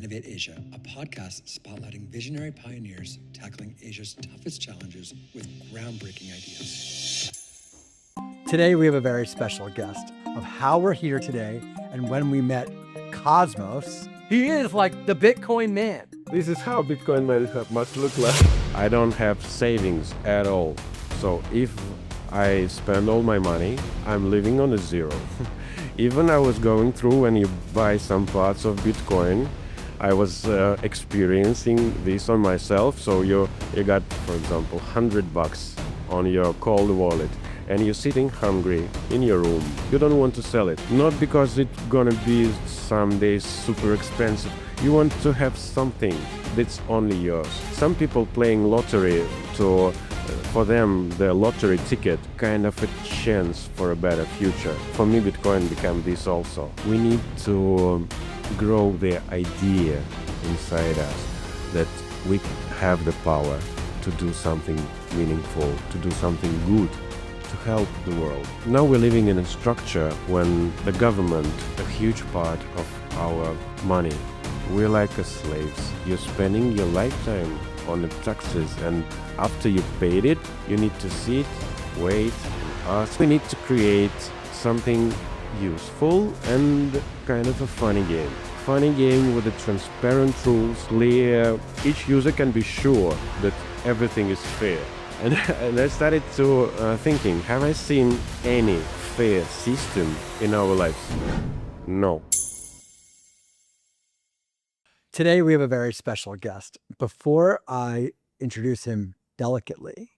Innovate Asia, a podcast spotlighting visionary pioneers tackling Asia's toughest challenges with groundbreaking ideas. Today, we have a very special guest of how we're here today and when we met Cosmos. He is like the Bitcoin man. This is how Bitcoin must look like. I don't have savings at all. So if I spend all my money, I'm living on a zero. Even I was going through when you buy some parts of Bitcoin, I was experiencing this on myself. So you got, for example, $100 on your cold wallet and you're sitting hungry in your room. You don't want to sell it. Not because it's gonna be someday super expensive. You want to have something that's only yours. Some people playing lottery for them, the lottery ticket kind of a chance for a better future. For me, Bitcoin became this also. We need to grow the idea inside us that we have the power to do something meaningful, to do something good, to help the world. Now we're living in a structure when the government, a huge part of our money, we're like slaves. You're spending your lifetime on the taxes, and after you paid it, you need to sit, wait, and ask. We need to create something useful and kind of a funny game. Funny game with the transparent rules, clear. Each user can be sure that everything is fair. And I started to thinking, have I seen any fair system in our lives? No. Today, we have a very special guest. Before I introduce him delicately,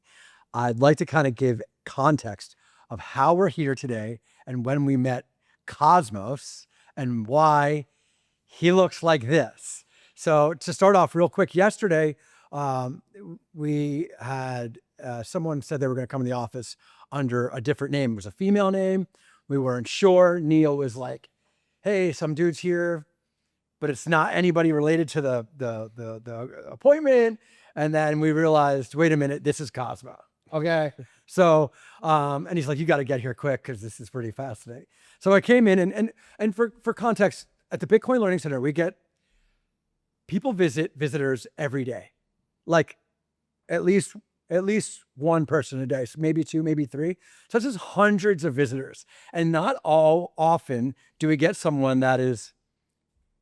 I'd like to kind of give context of how we're here today and when we met Cosmos and why he looks like this. So to start off real quick, yesterday, we had someone said they were going to come in the office under a different name. It was a female name. We weren't sure. Neil was like, hey, some dude's here, but it's not anybody related to the appointment. And then we realized, wait a minute, this is Cosmo. Okay. So, and he's like, you got to get here quick because this is pretty fascinating. So I came in and for context, at the Bitcoin Learning Center, we get visitors every day, like at least one person a day, so maybe two, maybe three. So this is hundreds of visitors, and not all often do we get someone that is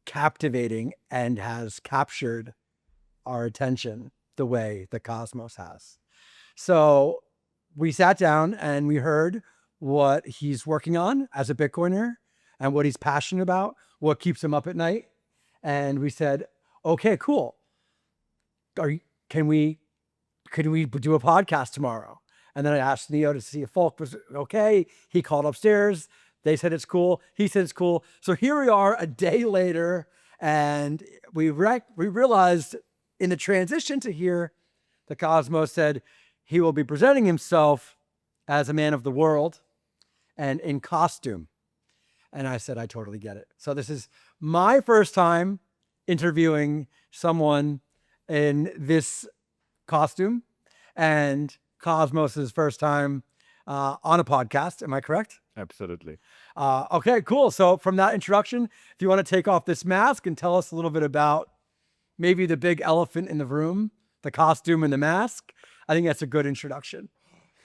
captivating and has captured our attention the way the Cosmos has. So we sat down and we heard what he's working on as a Bitcoiner and what he's passionate about, what keeps him up at night. And we said, okay, cool. Can we do a podcast tomorrow? And then I asked Neo to see if Folk was okay. He called upstairs. They said it's cool. He said it's cool. So here we are a day later, and we realized in the transition to here, the Cosmos said he will be presenting himself as a man of the world and in costume. And I said, I totally get it. So this is my first time interviewing someone in this costume, and Cosmos's first time on a podcast. Am I correct? Absolutely. Okay, cool. So from that introduction, if you want to take off this mask and tell us a little bit about maybe the big elephant in the room, the costume and the mask, I think that's a good introduction.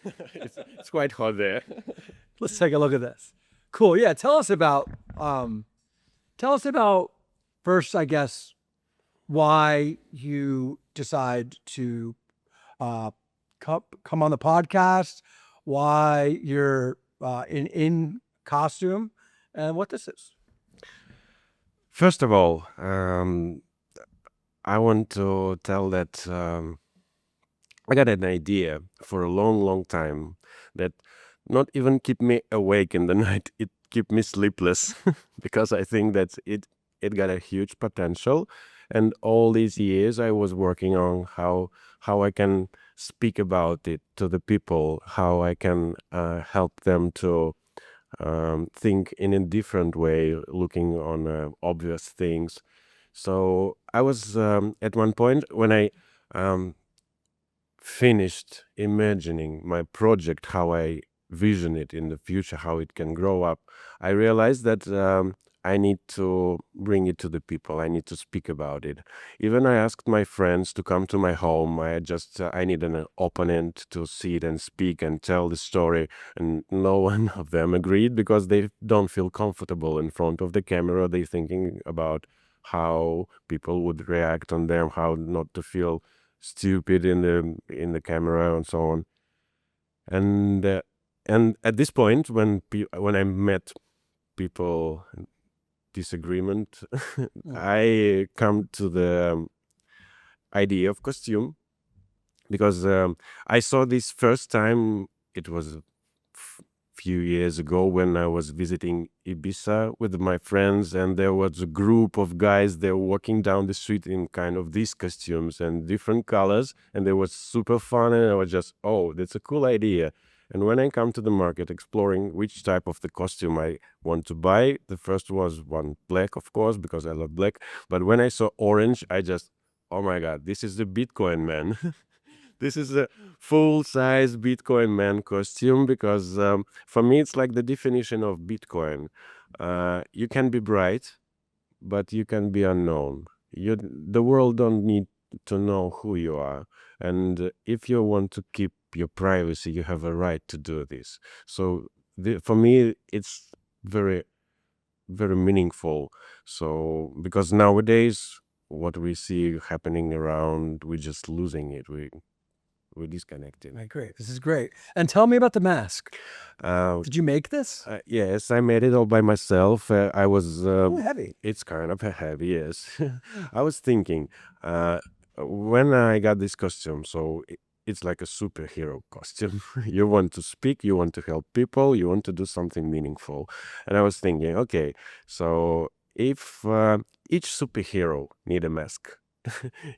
It's quite hot there. Let's take a look at this. Cool. Yeah. Tell us about first, I guess, why you decide to come on the podcast, why you're in costume, and what this is. First of all, I want to tell that I got an idea for a long, long time that not even keep me awake in the night. It keep me sleepless because I think that it got a huge potential. And all these years I was working on how I can speak about it to the people, how I can help them to think in a different way, looking on obvious things. So I was at one point when I finished imagining my project, how I vision it in the future, how it can grow up, I realized that I need to bring it to the people. I need to speak about it. Even I asked my friends to come to my home. I need an opponent to sit and speak and tell the story, and no one of them agreed because they don't feel comfortable in front of the camera. They thinking about how people would react on them, how not to feel stupid in the camera and so on. And and at this point, when I met people disagreement, Mm. I come to the idea of costume because I saw this first time. It was a few years ago when I was visiting Ibiza with my friends, and there was a group of guys. They were walking down the street in kind of these costumes and different colors, and they was super fun. And I was just, oh, that's a cool idea. And when I come to the market exploring which type of the costume I want to buy, the first was one black, of course, because I love black. But when I saw orange, I just, oh my God, this is the Bitcoin man. This is a full-size Bitcoin man costume because for me it's like the definition of Bitcoin. You can be bright, but you can be unknown. The world don't need to know who you are, and if you want to keep your privacy, you have a right to do this. So for me, it's very very meaningful. So because nowadays what we see happening around, we're just losing it. We're disconnected. Right, great. This is great. And tell me about the mask. Uh, Did you make this? yes, I made it all by myself. I was. Oh, heavy. It's kind of a heavy, yes. I was thinking when I got this costume, so it's like a superhero costume. You want to speak, you want to help people, you want to do something meaningful. And I was thinking, okay, so if each superhero need a mask,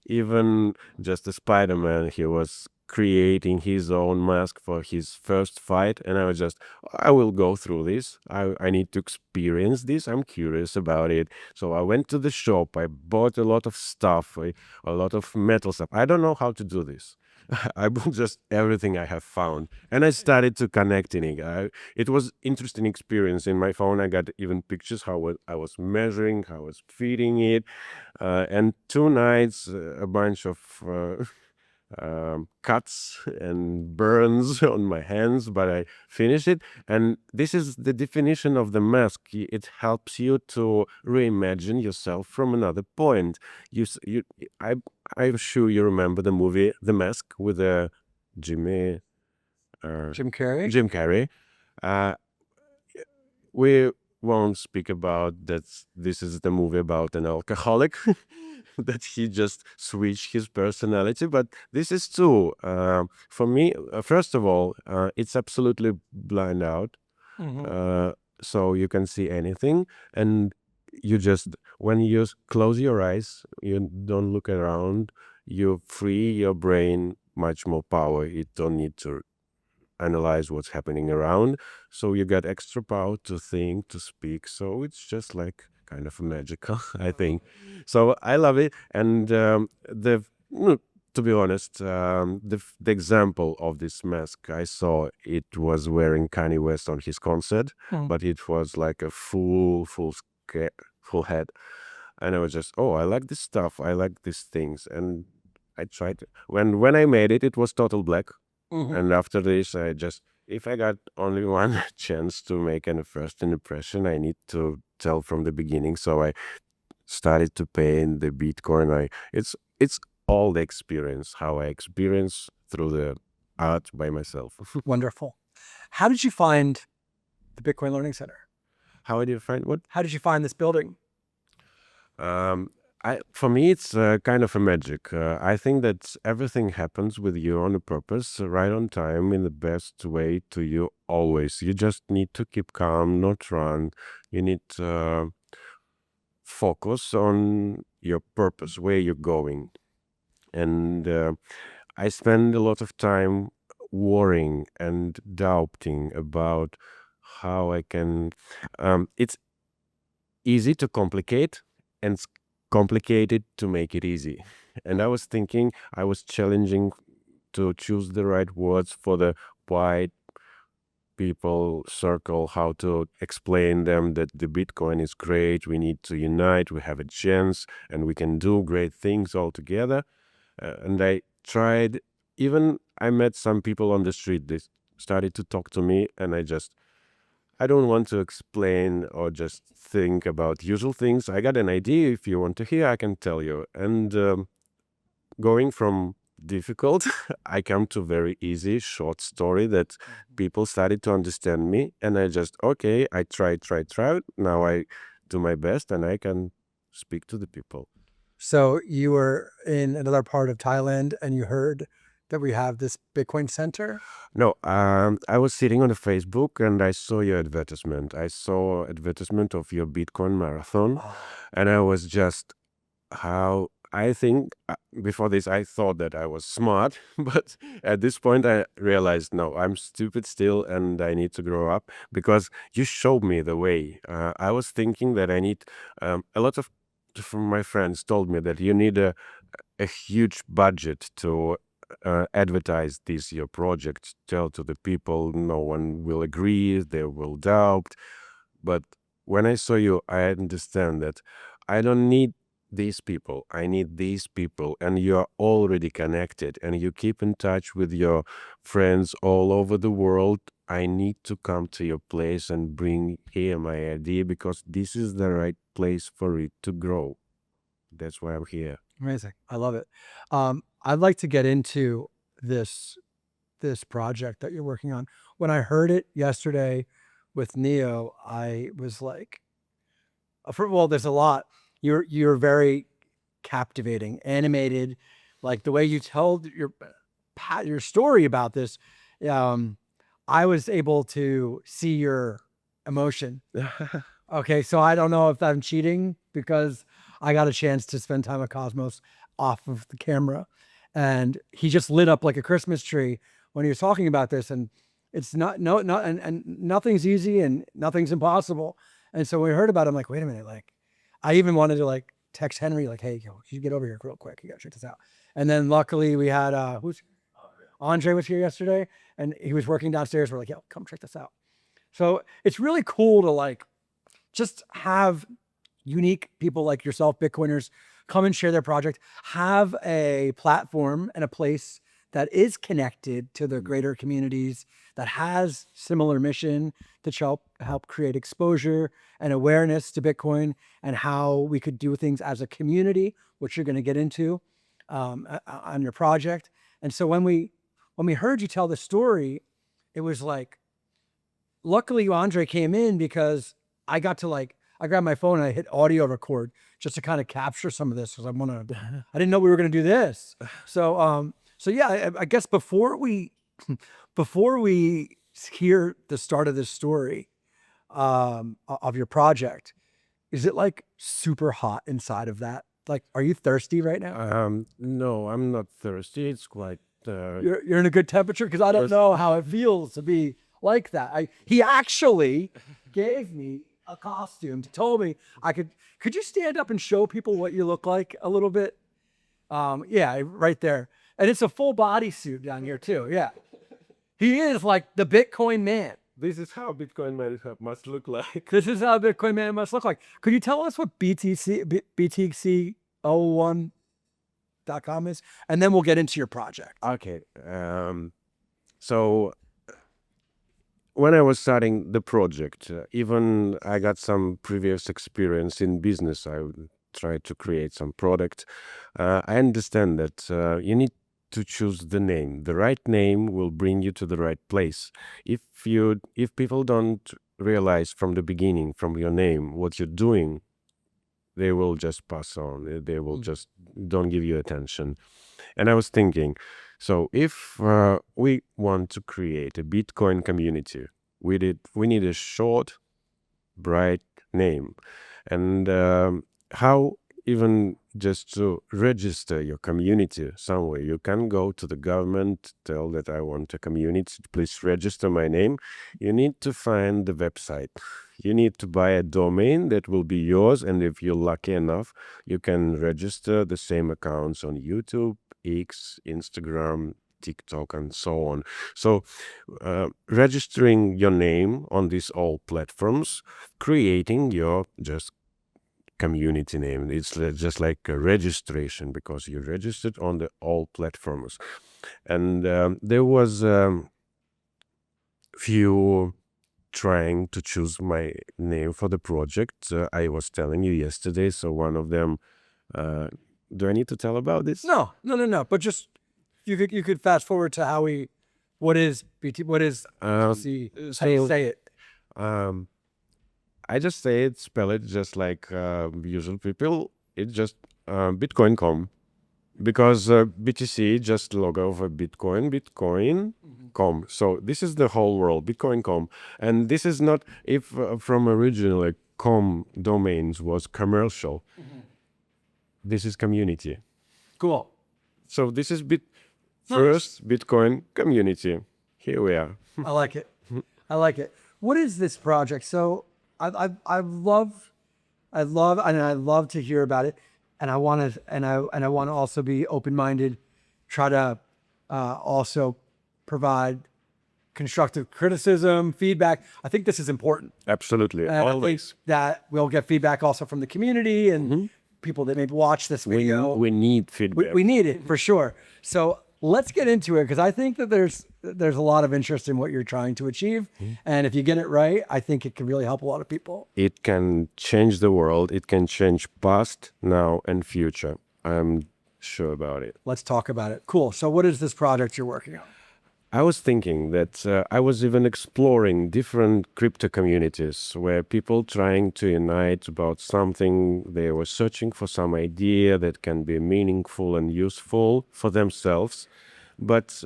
even just a Spider-Man, he was creating his own mask for his first fight, and I was just, I will go through this. I need to experience this. I'm curious about it. So I went to the shop. I bought a lot of stuff, a lot of metal stuff. I don't know how to do this. I bought just everything I have found, and I started to connecting it. It was interesting experience. In my phone, I got even pictures how I was measuring, how I was feeding it, and 2 nights, a bunch of cuts and burns on my hands, but I finished it. And this is the definition of the mask. It helps you to reimagine yourself from another point. You, I, I'm sure you remember the movie The Mask with Jimmy, Jim Carrey? Jim Carrey. Uh, we won't speak about that. This is the movie about an alcoholic that he just switched his personality. But this is too, for me, first of all, it's absolutely blind out. Mhm. So you can see anything. And you just, when you close your eyes, you don't look around, you free your brain much more power. You don't need to analyze what's happening around. So you get extra power to think, to speak. So it's just like kind of magical, I think. So I love it. And to be honest, the example of this mask I saw, it was wearing Kanye West on his concert, Mm. but it was like a full head. And I was just, oh, I like this stuff. I like these things. And I tried when I made it, it was total black. Mhm. And after this, I just, if I got only one chance to make an first impression, I need to tell from the beginning. So I started to pay in the Bitcoin. It's all the experience, how I experience through the art by myself. Wonderful. How did you find the Bitcoin Learning Center? How do you find what? How did you find this building? For me, it's kind of a magic. I think that everything happens with you on a purpose, right on time, in the best way to you always. You just need to keep calm, not run. You need to focus on your purpose, where you're going. And I spend a lot of time worrying and doubting about how I can. It's easy to complicate and it's complicated to make it easy. And I was thinking, I was challenging to choose the right words for the why people circle, how to explain them that the Bitcoin is great. We need to unite. We have a chance, and we can do great things all together. And I tried. Even I met some people on the street. They started to talk to me, and I don't want to explain or just think about usual things. I got an idea. If you want to hear, I can tell you. And going from difficult, I come to very easy, short story that people started to understand me. And I just, okay, I tried. Now I do my best and I can speak to the people. So you were in another part of Thailand and you heard that we have this Bitcoin center? No, I was sitting on the Facebook and I saw your advertisement. I saw advertisement of your Bitcoin marathon, and I was just how I think before this I thought that I was smart, but at this point I realized no, I'm stupid still, and I need to grow up because you showed me the way. I was thinking that I need a lot of from my friends told me that you need a huge budget to advertise this your project, tell to the people. No one will agree, they will doubt. But when I saw you, I understand that I don't need these people, I need these people, and you are already connected and you keep in touch with your friends all over the world. I need to come to your place and bring here my idea because this is the right place for it to grow. That's why I'm here. Amazing. I love it. I'd like to get into this project that you're working on. When I heard it yesterday with Neo, I was like, well, there's a lot. You're very captivating, animated, like the way you told your story about this. I was able to see your emotion. Okay, so I don't know if I'm cheating because I got a chance to spend time with Cosmos off of the camera, and he just lit up like a Christmas tree when he was talking about this. And it's not and nothing's easy and nothing's impossible. And so when we heard about it, I'm like, wait a minute, like I even wanted to like text Henry, like, hey, yo, you get over here real quick, you gotta check this out. And then luckily we had Andre was here yesterday, and he was working downstairs. We're like, yo, come check this out. So it's really cool to like just have unique people like yourself, Bitcoiners, come and share their project, have a platform and a place that is connected to the greater communities, that has similar mission to help create exposure and awareness to Bitcoin and how we could do things as a community, which you're going to get into on your project. And so when we heard you tell the story, it was like, luckily Andre came in because I grabbed my phone and I hit audio record just to kind of capture some of this because I didn't know we were going to do this. So yeah, I guess before we hear the start of this story of your project, is it like super hot inside of that? Like, are you thirsty right now? No, I'm not thirsty. It's quite. You're in a good temperature because I don't know how it feels to be like that. He actually gave me a costume. Told me I could you stand up and show people what you look like a little bit? Yeah, right there. And it's a full body suit down here too. Yeah. He is like the Bitcoin man. This is how Bitcoin man must look like. This is how Bitcoin man must look like. Could you tell us what BTC01.com is? And then we'll get into your project. Okay. So when I was starting the project, even I got some previous experience in business. I would try to create some product. I understand that you need to choose the name. The right name will bring you to the right place. If people don't realize from the beginning, from your name, what you're doing, they will just pass on. They will just don't give you attention. And I was thinking, so if we want to create a Bitcoin community, we need a short, bright name. And how even just to register your community somewhere, you can go to the government, tell that I want a community, please register my name. You need to find the website. You need to buy a domain that will be yours, and if you're lucky enough, you can register the same accounts on YouTube, X, Instagram, TikTok, and so on. So registering your name on these all platforms, creating your just community name. It's just like a registration because you registered on the all platforms. And there was few trying to choose my name for the project. I was telling you yesterday. So one of them, do I need to tell about this? No. But just you could fast forward to how we, what is BT, what is BTC, how do you say it? I just say it, spell it just like usual people. It's just Bitcoin.com because BTC just logo of a Bitcoin.com. So this is the whole world, Bitcoin.com, and this is not if from originally com domains was commercial. This is community. Cool. So this is first Bitcoin community. Here we are. I like it. I like it. What is this project? So I love to hear about it, and I want to also be open-minded, try to also provide constructive criticism, feedback. I think this is important. Absolutely, And I think always. that we'll get feedback also from the community and people that maybe watch this video. We need feedback. We need it for sure. So let's get into it because I think that there's a lot of interest in what you're trying to achieve. And if you get it right, I think it can really help a lot of people. It can change the world. It can change past, now, and future. I'm sure about it. Let's talk about it. Cool. So what is this project you're working on? I was thinking that I was even exploring different crypto communities where people trying to unite about something. They were searching for some idea that can be meaningful and useful for themselves. But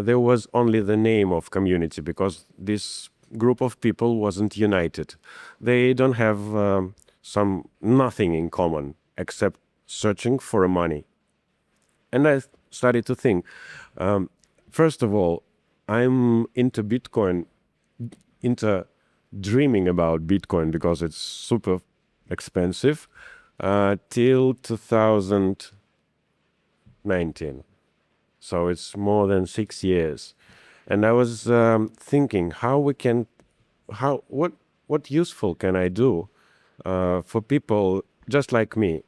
there was only the name of community because this group of people wasn't united. They don't have nothing in common except searching for money. And I started to think, first of all, I'm into Bitcoin, into dreaming about Bitcoin because it's super expensive till 2019. So it's more than 6 years. And I was thinking what useful can I do for people just like me?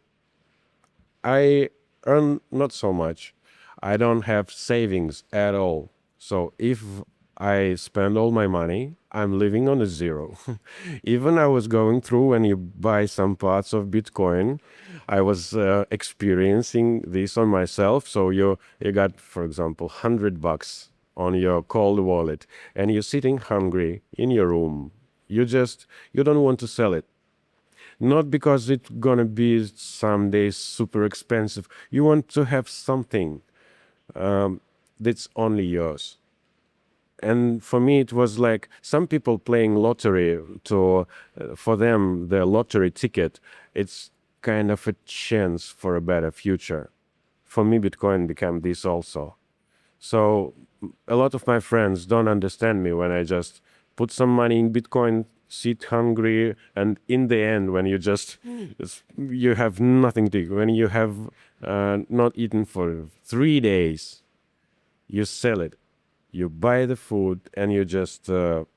I earn not so much. I don't have savings at all. So if I spend all my money, I'm living on a zero. Even I was going through when you buy some parts of Bitcoin, I was experiencing this on myself. So you got, for example, $100 on your cold wallet and you're sitting hungry in your room. You don't want to sell it. Not because it's gonna be someday super expensive. You want to have something that's only yours. And for me, it was like some people playing lottery for them, the lottery ticket, it's kind of a chance for a better future. For me, Bitcoin became this also. So a lot of my friends don't understand me when I just put some money in Bitcoin, sit hungry, and in the end, when you have nothing to eat, when you have not eaten for 3 days, you sell it, you buy the food, and you just, what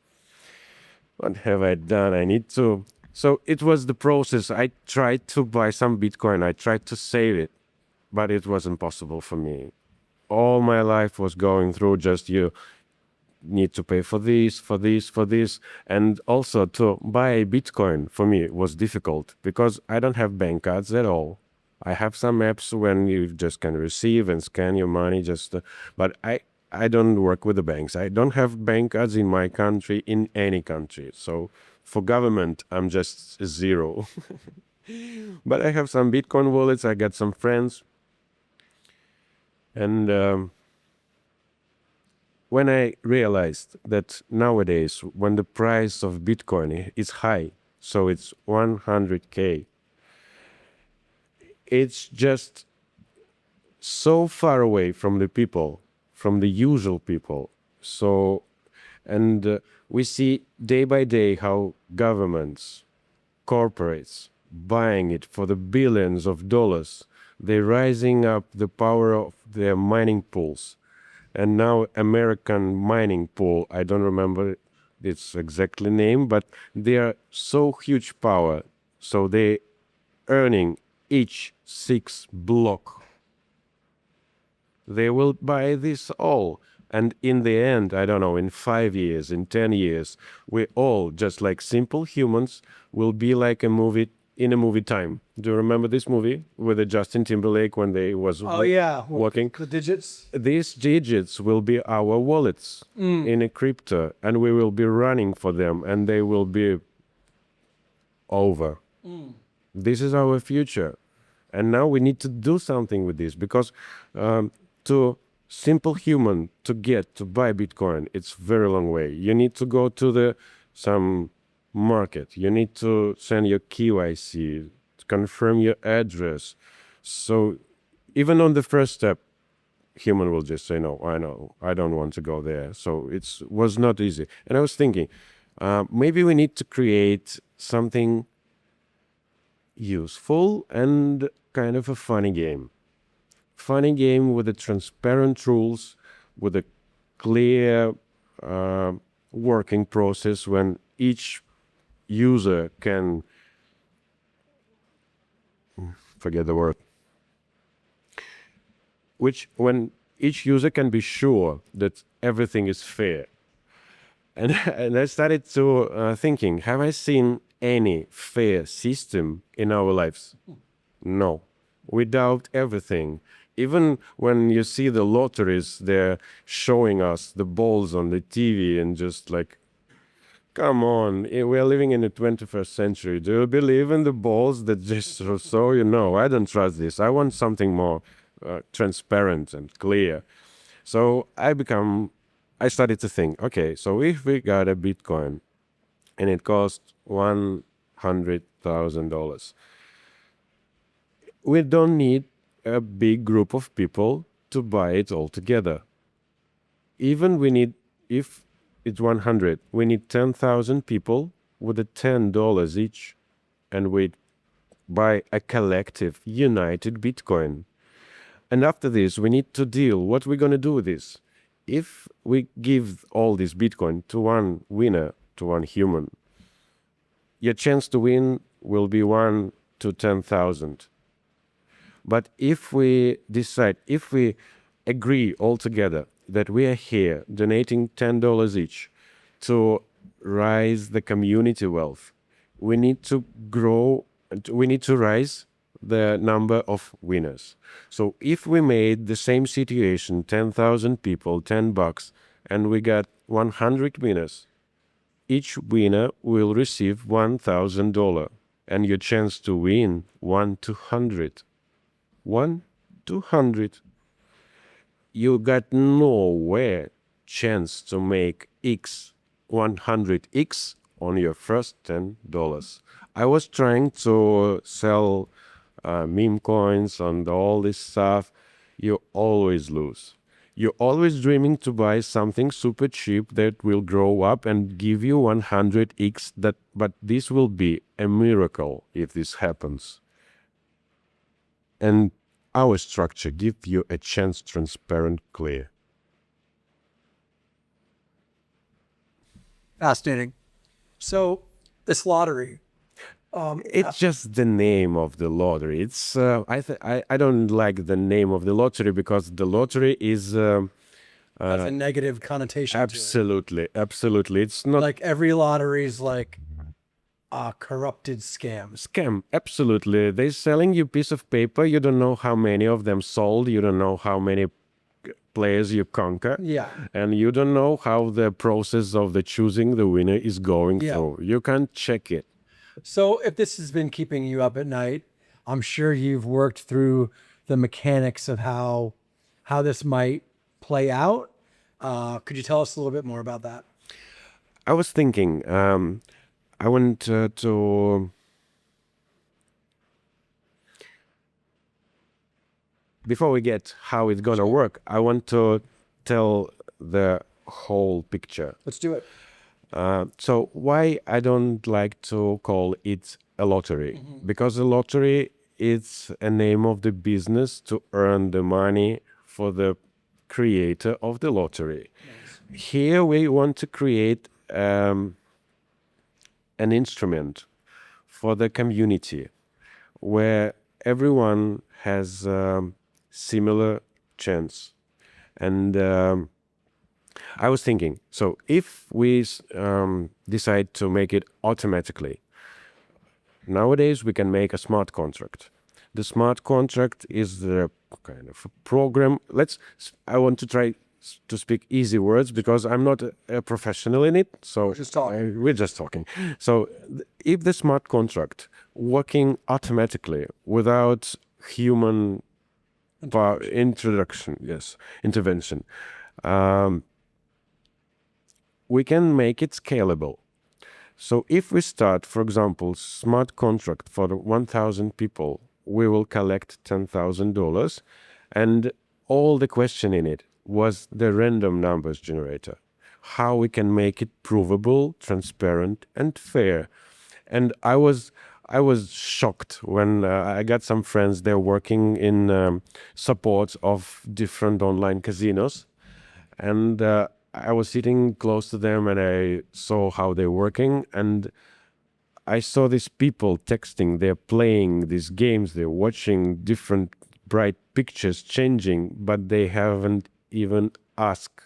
have I done? I need to. So it was the process. I tried to buy some Bitcoin, I tried to save it, but it wasn't possible for me. All my life was going through just you need to pay for this, for this, for this. And also to buy Bitcoin for me was difficult because I don't have bank cards at all. I have some apps when you just can receive and scan your money but I don't work with the banks. I don't have bank cards in my country, in any country. So for government, I'm just zero. But I have some Bitcoin wallets. I got some friends. And when I realized that nowadays, when the price of Bitcoin is high, so it's 100K, it's just so far away from the people, from the usual people. So, and we see day by day how governments, corporates, buying it for the billions of dollars. They're rising up the power of their mining pools. And now American mining pool, I don't remember its exactly name, but they are so huge power. So they earning each 6 block. They will buy this all. And in the end, I don't know, in 5 years, in 10 years, we all, just like simple humans, will be like a movie in a movie time. Do you remember this movie with the Justin Timberlake when they was walking? The digits. These digits will be our wallets in a crypto, and we will be running for them, and they will be over. This is our future. And now we need to do something with this because to simple human to get to buy Bitcoin, it's very long way. You need to go to the some market. You need to send your KYC, to confirm your address. So even on the first step, human will just say, no, I know, I don't want to go there. So it was not easy. And I was thinking, maybe we need to create something useful and kind of a funny game. Funny game with the transparent rules, with a clear working process when each user can forget the word, when each user can be sure that everything is fair. And, and I started to thinking, have I seen any fair system in our lives? No. We doubt everything. Even when you see the lotteries, they're showing us the balls on the TV and just like, come on, we're living in the 21st century. Do you believe in the balls that just so you know? I don't trust this. I want something more transparent and clear. So I started to think, okay, so if we got a Bitcoin and it cost $100,000, we don't need a big group of people to buy it all together. Even if it's 100, we need 10,000 people with a $10 each, and we buy a collective, united Bitcoin. And after this, we need to deal what we're going to do with this. If we give all this Bitcoin to one winner, to one human, your chance to win will be 1 to 10,000. But if we decide, if we agree all together that we are here donating $10 each to rise the community wealth, we need to rise the number of winners. So if we made the same situation, 10,000 people, $10, and we got 100 winners, each winner will receive $1,000, and your chance to win 1 to 100. 1 to 100. You got nowhere chance to make 100x on your first $10. I was trying to sell meme coins and all this stuff. You always lose. You're always dreaming to buy something super cheap that will grow up and give you 100x. But this will be a miracle if this happens. And our structure gives you a chance transparent, clear. Fascinating. So this lottery, it's just the name of the lottery. It's I don't like the name of the lottery because the lottery is has a negative connotation. Absolutely, absolutely. It's not like every lottery is like a corrupted scam. Scam, absolutely. They're selling you a piece of paper. You don't know how many of them sold. You don't know how many players you conquer. Yeah. And you don't know how the process of the choosing the winner is going through. You can't check it. So if this has been keeping you up at night, I'm sure you've worked through the mechanics of how this might play out. Could you tell us a little bit more about that? I was thinking, I want to, before we get how it's gonna work, I want to tell the whole picture. Let's do it. So why I don't like to call it a lottery? Because a lottery it's a name of the business to earn the money for the creator of the lottery. Here we want to create an instrument for the community where everyone has similar chance. And I was thinking, so if we decide to make it automatically, nowadays we can make a smart contract. The smart contract is the kind of a program. I want to try to speak easy words because I'm not a professional in it. So we're just talking. So if the smart contract working automatically without human intervention, we can make it scalable. So if we start, for example, smart contract for 1,000 people, we will collect $10,000, and all the question in it was the random numbers generator, how we can make it provable, transparent, and fair. And I was shocked when I got some friends. They're working in support of different online casinos, and I was sitting close to them, and I saw how they're working, and I saw these people texting, they're playing these games, they're watching different bright pictures changing, but they haven't even asked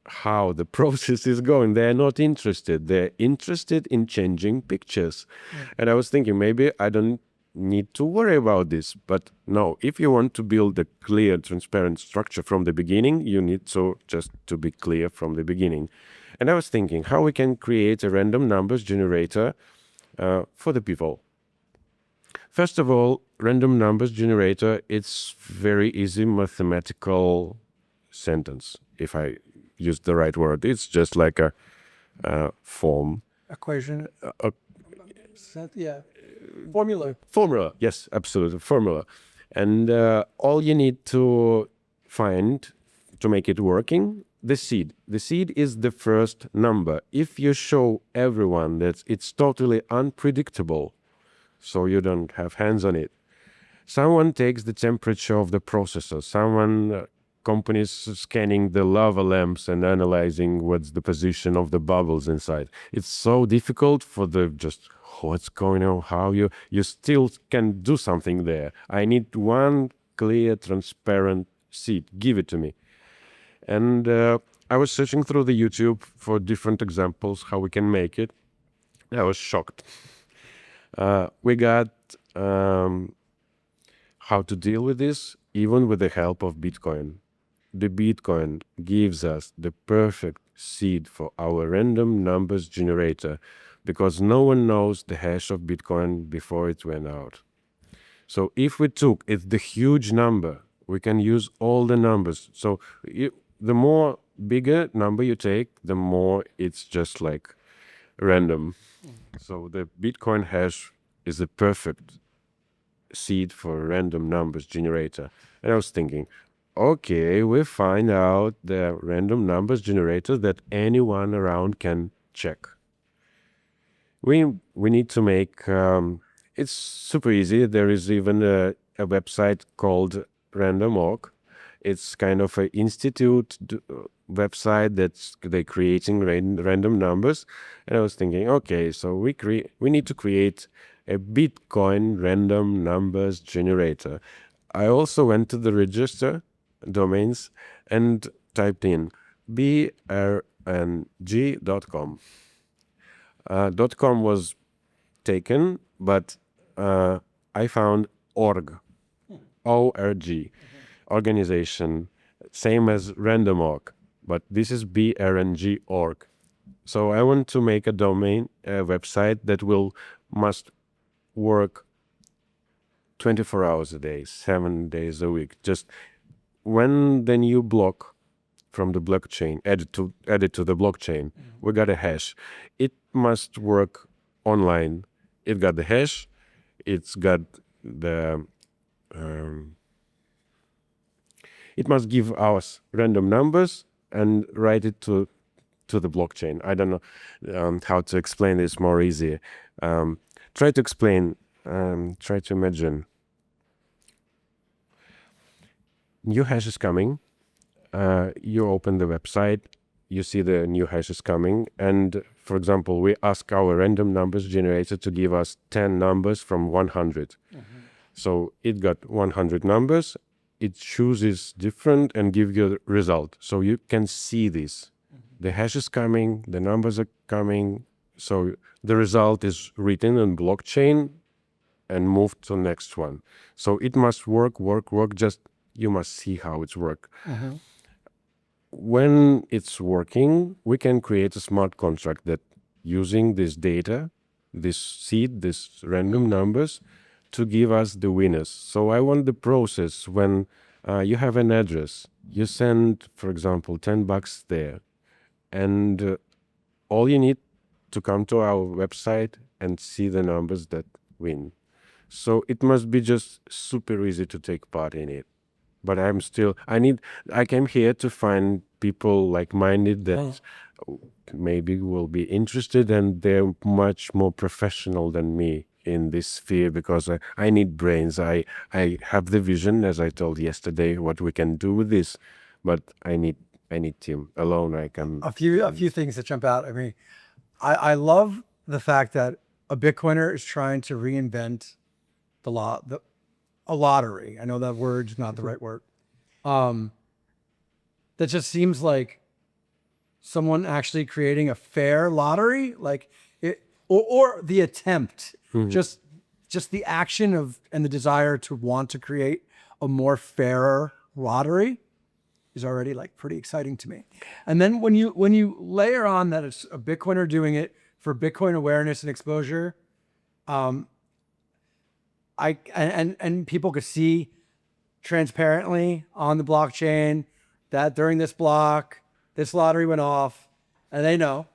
how the process is going. They're not interested. They're interested in changing pictures. And I was thinking, maybe I don't need to worry about this. But no, if you want to build a clear, transparent structure from the beginning, you need to be clear from the beginning. And I was thinking how we can create a random numbers generator for the people. First of all, random numbers generator, it's very easy mathematical sentence, if I use the right word. It's just like a form. Equation. Formula. Formula, yes, absolutely, formula. And all you need to find to make it working, the seed. The seed is the first number. If you show everyone that it's totally unpredictable, so you don't have hands on it, someone takes the temperature of the processor, companies scanning the lava lamps and analyzing what's the position of the bubbles inside. It's so difficult for what's going on, how you still can do something there. I need one clear, transparent seed. Give it to me. And I was searching through the YouTube for different examples, how we can make it. I was shocked. We got how to deal with this, even with the help of Bitcoin. The Bitcoin gives us the perfect seed for our random numbers generator because no one knows the hash of Bitcoin before it went out. So if we took the huge number, we can use all the numbers. So the more bigger number you take, the more it's just like random. So the Bitcoin hash is the perfect seed for random numbers generator. And I was thinking, okay, we find out the random numbers generator that anyone around can check. We need to make, it's super easy. There is even a website called Random.org. It's kind of an institute website that's they're creating random numbers. And I was thinking, okay, so we need to create a Bitcoin random numbers generator. I also went to the register domains and typed in brng.com. .com was taken, but I found org, O-R-G, organization, same as random.org, but this is brng.org. So I want to make a domain, a website that must work 24 hours a day, 7 days a week. Just when the new block from the blockchain added to the blockchain, we got a hash. It must work online. It got the hash. It's got the. It must give us random numbers and write it to the blockchain. I don't know how to explain this more easy. Try to explain. Try to imagine. new hash is coming. You open the website, you see the new hash is coming, and for example, we ask our random numbers generator to give us 10 numbers from 100. So it got 100 numbers, it chooses different and give you a result. So you can see this. The hash is coming, the numbers are coming, so the result is written on blockchain and moved to next one. So it must work, just you must see how it's work. When it's working, we can create a smart contract that using this data, this seed, this random numbers to give us the winners. So I want the process when you have an address, you send, for example, $10 there, and all you need to come to our website and see the numbers that win. So it must be just super easy to take part in it. But I came here to find people like-minded that maybe will be interested, and they're much more professional than me in this sphere, because I need brains. I have the vision, as I told yesterday, what we can do with this, but I need team. Alone I can. A few things that jump out. I mean, I love the fact that a Bitcoiner is trying to reinvent a lottery. I know that word's not the right word. That just seems like someone actually creating a fair lottery, like it, or the attempt, just the action of and the desire to want to create a more fairer lottery is already like pretty exciting to me. And then when you layer on that it's a Bitcoiner doing it for Bitcoin awareness and exposure, and people could see transparently on the blockchain that during this block, this lottery went off, and they know.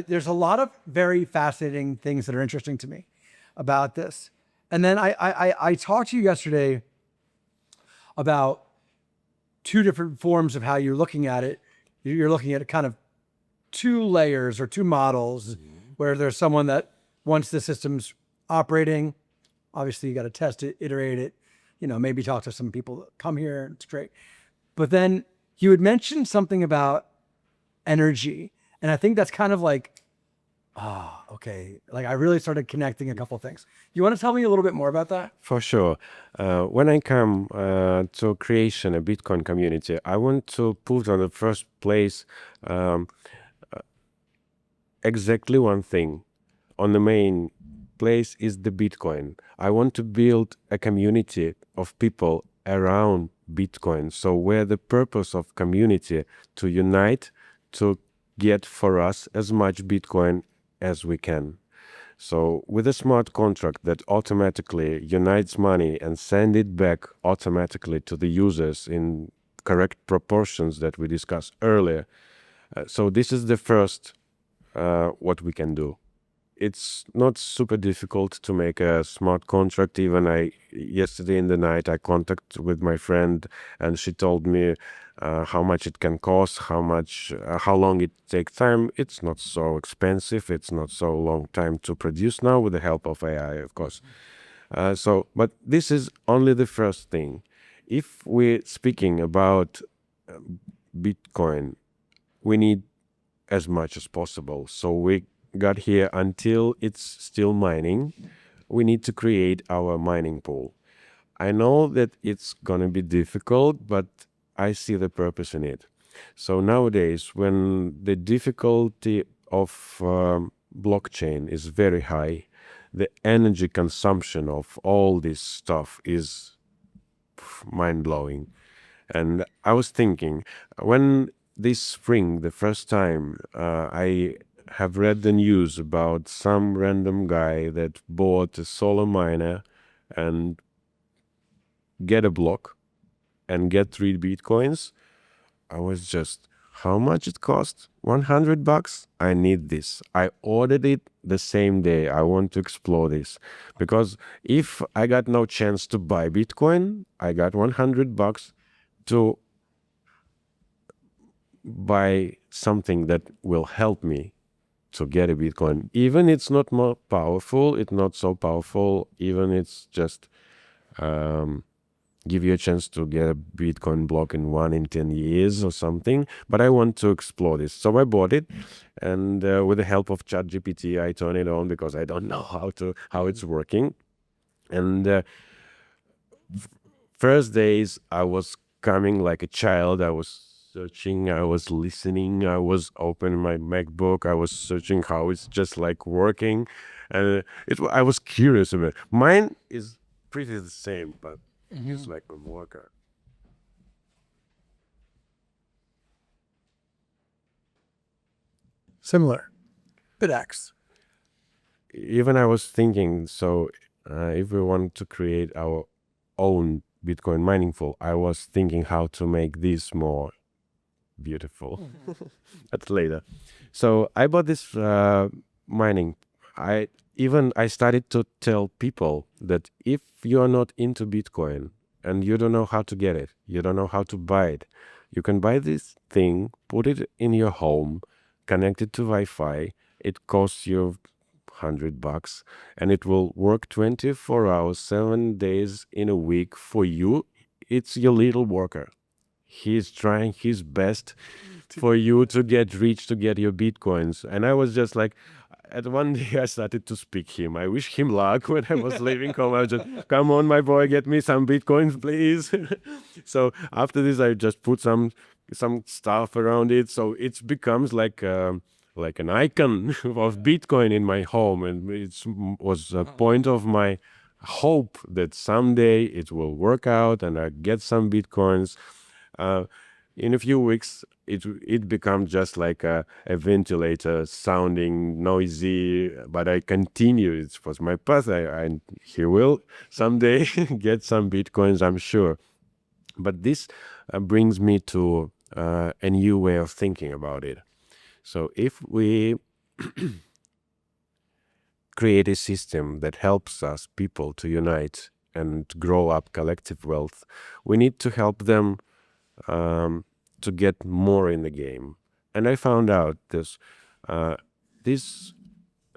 There's a lot of very fascinating things that are interesting to me about this. And then I talked to you yesterday about two different forms of how you're looking at it. You're looking at kind of two layers or two models, where there's someone that once the system's operating, obviously you got to test it, iterate it, maybe talk to some people that come here. It's great. But then you had mentioned something about energy. And I think that's kind of like, okay. Like I really started connecting a couple of things. You want to tell me a little bit more about that? For sure. When I come to creation a Bitcoin community, I want to put on the first place exactly one thing. On the main place is the Bitcoin. I want to build a community of people around Bitcoin. So where the purpose of community to unite, to get for us as much Bitcoin as we can. So with a smart contract that automatically unites money and send it back automatically to the users in correct proportions that we discussed earlier. So this is the first what we can do. It's not super difficult to make a smart contract. Even yesterday in the night, I contacted with my friend, and she told me how much it can cost, how long it takes time. It's not so expensive. It's not so long time to produce now with the help of AI, of course. But this is only the first thing. If we're speaking about Bitcoin, we need as much as possible. So we got here until it's still mining. We need to create our mining pool. I know that it's gonna be difficult, but I see the purpose in it. So nowadays, when the difficulty of blockchain is very high, the energy consumption of all this stuff is mind-blowing. And I was thinking, when this spring, the first time, I have read the news about some random guy that bought a solar miner and get a block and get 3 Bitcoins. I was just, how much it cost? $100? I need this. I ordered it the same day. I want to explore this. Because if I got no chance to buy Bitcoin, I got $100 to buy something that will help me to get a Bitcoin. Even it's not more powerful, it's not so powerful, even it's just give you a chance to get a Bitcoin block in 10 years or something. But I want to explore this. So I bought it, and with the help of ChatGPT, I turn it on because I don't know how it's working. And first days, I was coming like a child. I was searching, I was listening, I was opening my MacBook, I was searching how it's just like working, and I was curious about it. Mine is pretty the same, but it's like a worker. Similar. BitX. Even I was thinking, so if we want to create our own Bitcoin mining pool, I was thinking how to make this more beautiful. That's later. So I bought this mining. I started to tell people that if you are not into Bitcoin and you don't know how to get it, you don't know how to buy it, you can buy this thing, put it in your home, connect it to Wi-Fi. It costs you $100, and it will work 24 hours, 7 days in a week for you. It's your little worker. He's trying his best for you to get rich, to get your Bitcoins. And I was just like, at one day I started to speak him. I wish him luck when I was leaving home. I was just, come on, my boy, get me some Bitcoins, please. So after this, I just put some stuff around it. So it becomes like an icon of Bitcoin in my home. And it was a point of my hope that someday it will work out and I get some Bitcoins. In a few weeks, it becomes just like a ventilator, sounding noisy. But I continue. It was my path. He will someday get some Bitcoins, I'm sure. But this brings me to a new way of thinking about it. So if we create a system that helps us people to unite and grow up collective wealth, we need to help them to get more in the game. And I found out this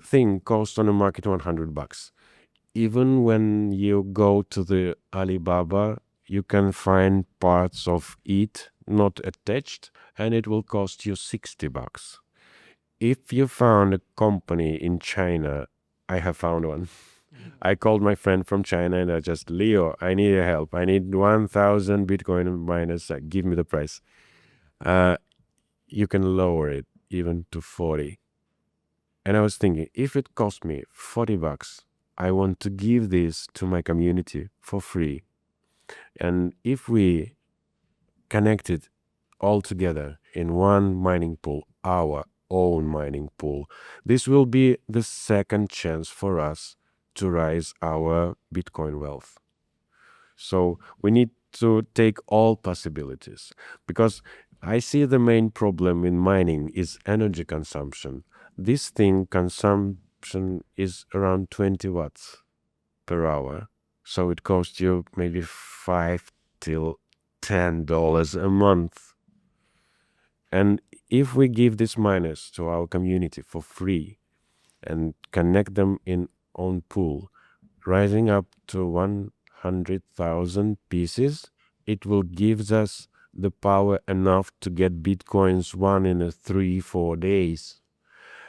thing costs on the market $100. Even when you go to the Alibaba, you can find parts of it not attached, and it will cost you $60. If you found a company in China, I have found one. I called my friend from China and I just, Leo, I need your help. I need 1,000 Bitcoin miners. Give me the price. You can lower it even to 40. And I was thinking, if it cost me $40, I want to give this to my community for free. And if we connect it all together in one mining pool, our own mining pool, this will be the second chance for us to rise our Bitcoin wealth. So we need to take all possibilities, because I see the main problem in mining is energy consumption. This thing consumption is around 20 watts per hour. So it costs you maybe $5 till $10 a month. And if we give these miners to our community for free and connect them in own pool, rising up to 100,000 pieces, it will give us the power enough to get Bitcoins one in 3-4 days.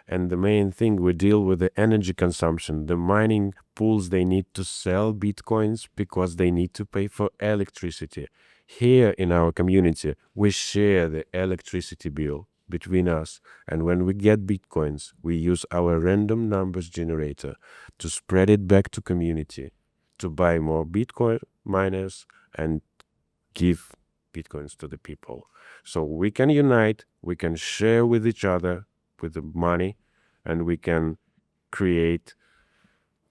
And the main thing, we deal with the energy consumption. The mining pools, they need to sell Bitcoins because they need to pay for electricity. Here in our community, we share the electricity bill between us. And when we get Bitcoins, we use our random numbers generator to spread it back to community, to buy more Bitcoin miners and give Bitcoins to the people. So we can unite, we can share with each other with the money, and we can create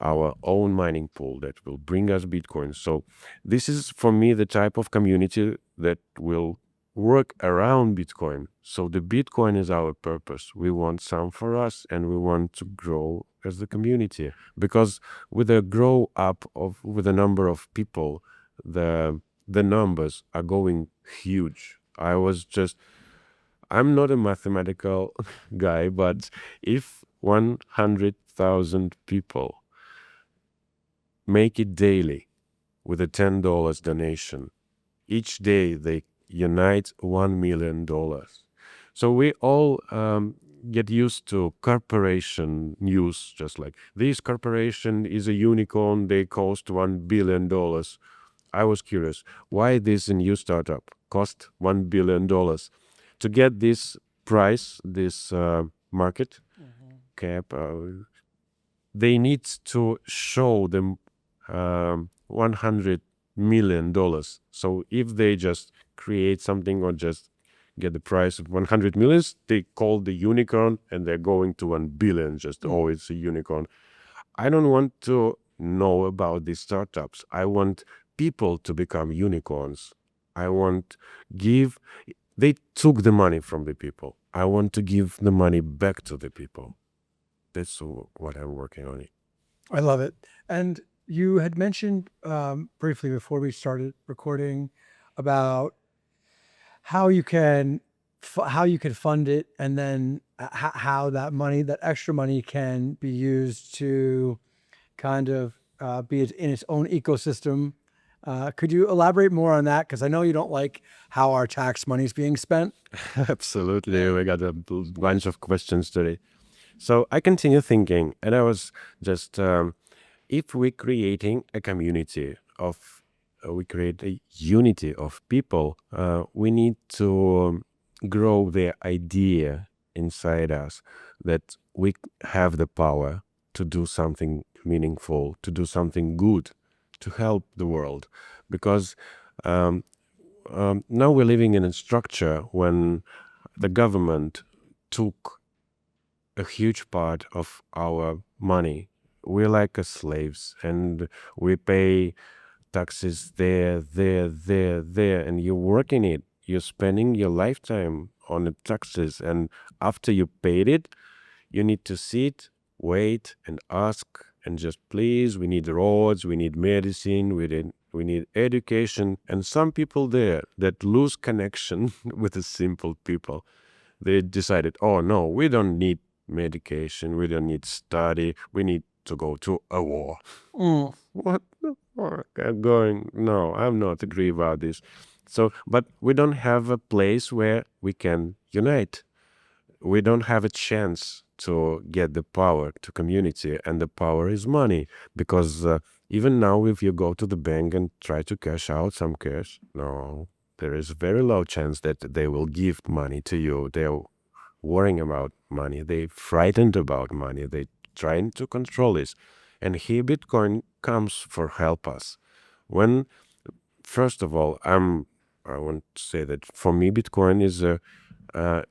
our own mining pool that will bring us Bitcoin. So this is, for me, the type of community that will work around Bitcoin. So the Bitcoin is our purpose. We want some for us, and we want to grow as the community. Because with a grow up with a number of people, the numbers are going huge. I'm not a mathematical guy, but if 100,000 people make it daily, with a $10 donation. Each day they unite $1 million. So we all get used to corporation news, just like this corporation is a unicorn, they cost $1 billion. I was curious, why this new startup cost $1 billion? To get this price, this market cap, they need to show them $100 million. So if they just create something or just get the price of 100 millions, they call the unicorn and they're going to 1 billion, just always a unicorn. I don't want to know about these startups. I want people to become unicorns. I want they took the money from the people. I want to give the money back to the people. That's what I'm working on. I love it. And you had mentioned briefly before we started recording about how you can fund it, and then how that money, that extra money, can be used to kind of be in its own ecosystem. Could you elaborate more on that? Because I know you don't like how our tax money is being spent. Absolutely. We got a bunch of questions today. So I continue thinking, and I was just, if we're creating a community of, we create a unity of people, we need to grow the idea inside us that we have the power to do something meaningful, to do something good, to help the world. Because now we're living in a structure when the government took a huge part of our money. We're like slaves, and we pay taxes there, and you're working it. You're spending your lifetime on the taxes, and after you paid it, you need to sit, wait, and ask, and just please, we need roads, we need medicine, we need education, and some people there that lose connection with the simple people. They decided, oh no, we don't need medication, we don't need study, we need to go to a war. What the fuck? No, I'm not agree about this. So, but we don't have a place where we can unite. We don't have a chance to get the power to community, and the power is money. Because even now, if you go to the bank and try to cash out some cash, no, there is a very low chance that they will give money to you. They're worrying about money. They're frightened about money. They're trying to control this. And here Bitcoin comes for help us. When, first of all, I want to say that for me, Bitcoin is a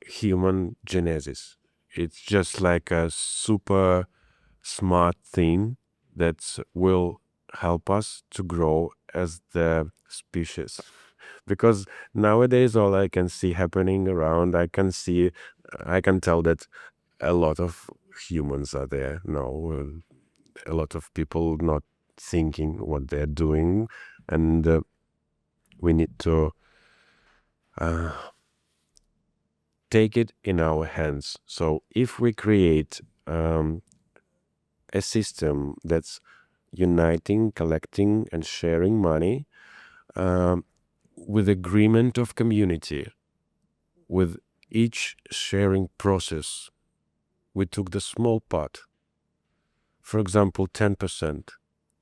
human genesis. It's just like a super smart thing that will help us to grow as the species. Because nowadays, all I can see happening around, I can tell that a lot of humans are there. No, a lot of people not thinking what they're doing, and we need to take it in our hands. So if we create a system that's uniting, collecting, and sharing money with agreement of community, with each sharing process, we took the small part. For example, 10%.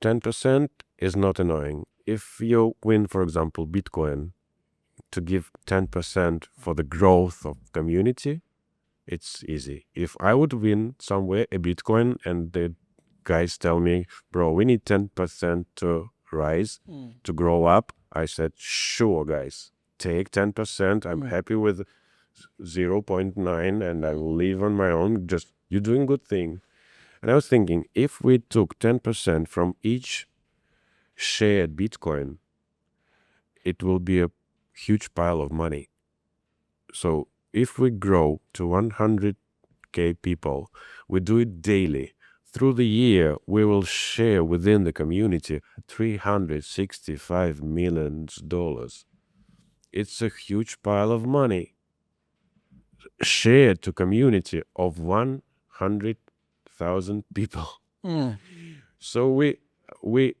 10% is not annoying. If you win, for example, Bitcoin, to give 10% for the growth of community, it's easy. If I would win somewhere a Bitcoin and the guys tell me, bro, we need 10% to rise, to grow up, I said, sure, guys, take 10%. I'm happy with 0.9 and I will live on my own. Just, you're doing good thing. And I was thinking, if we took 10% from each shared Bitcoin, it will be a huge pile of money. So if we grow to 100K people, we do it daily. Through the year, we will share within the community $365 million. It's a huge pile of money shared to community of 100,000 people. So we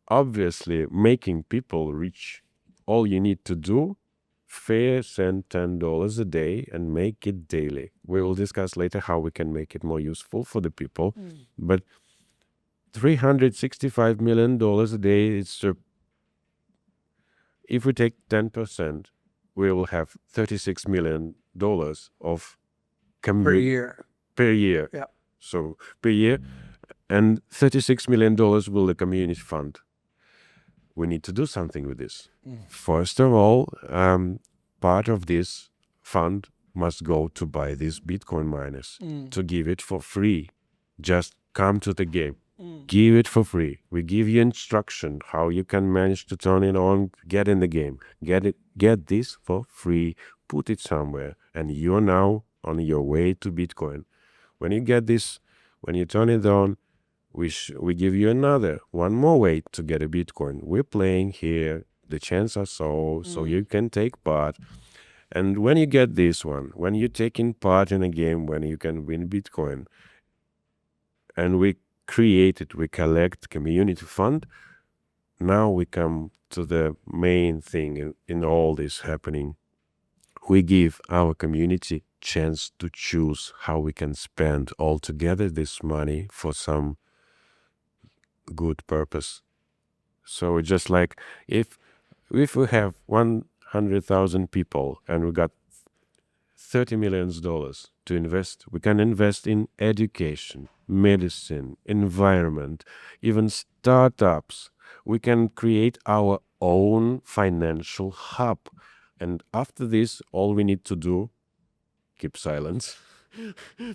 obviously making people rich. All you need to do, fair, send $10 a day and make it daily. We will discuss later how we can make it more useful for the people. But $365 million a day, if we take 10%, we will have $36 million of Per year. per year. Yeah. So per year, and $36 million will the community fund. We need to do something with this. First of all, part of this fund must go to buy these Bitcoin miners, to give it for free. Just come to the game. Give it for free. We give you instruction how you can manage to turn it on, get in the game. Get this for free, put it somewhere, and you're now on your way to Bitcoin. When you get this, when you turn it on, we give you one more way to get a Bitcoin. We're playing here. The chances are so you can take part. And when you get this one, when you're taking part in a game, when you can win Bitcoin, and we collect community fund, now we come to the main thing in all this happening. We give our community chance to choose how we can spend altogether this money for some good purpose. So it's just like if we have 100,000 people and we got $30 million to invest, we can invest in education, medicine, environment, even startups. We can create our own financial hub. And after this, all we need to do, keep silence.